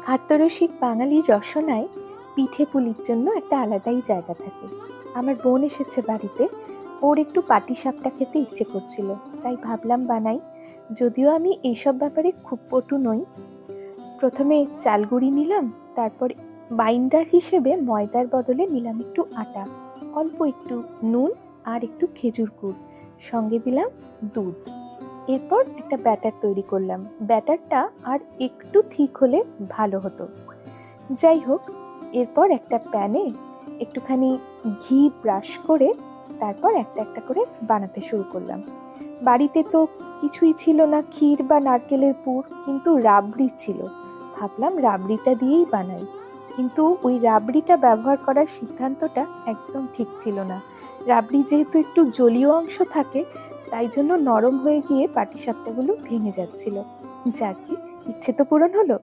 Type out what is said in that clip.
খাদ্যরসিক বাঙালির রসনায় পিঠে পুলির জন্য একটা আলাদাই জায়গা থাকে। আমার বোন এসেছে বাড়িতে, ওর একটু পাটিসাপটা খেতে ইচ্ছে করছিল, তাই ভাবলাম বানাই। যদিও আমি এইসব ব্যাপারে খুব পটু নই। প্রথমে চাল গুঁড়ি নিলাম, তারপর বাইন্ডার হিসেবে ময়দার বদলে নিলাম একটু আটা, অল্প একটু নুন আর একটু খেজুর গুড়, সঙ্গে দিলাম দুধ। এরপর একটা ব্যাটার তৈরি করলাম। ব্যাটারটা আর একটু ঠিক হলে ভালো হতো। যাই হোক, এরপর একটা প্যানে একটুখানি ঘি ব্রাশ করে তারপর একটা একটা করে বানাতে শুরু করলাম। বাড়িতে তো কিছুই ছিল না ক্ষীর বা নারকেলের পুর, কিন্তু রাবড়ি ছিল। ভাবলাম রাবড়িটা দিয়েই বানাই, কিন্তু ওই রাবড়িটা ব্যবহার করার সিদ্ধান্তটা একদম ঠিক ছিল না। রাবড়ি যেহেতু একটু জলীয় অংশ থাকে, তাই জন্য নরম হয়ে গিয়ে পাটিসাপটাগুলো ভেঙে যাচ্ছিল। যাকে ইচ্ছে তো পূরণ হলো।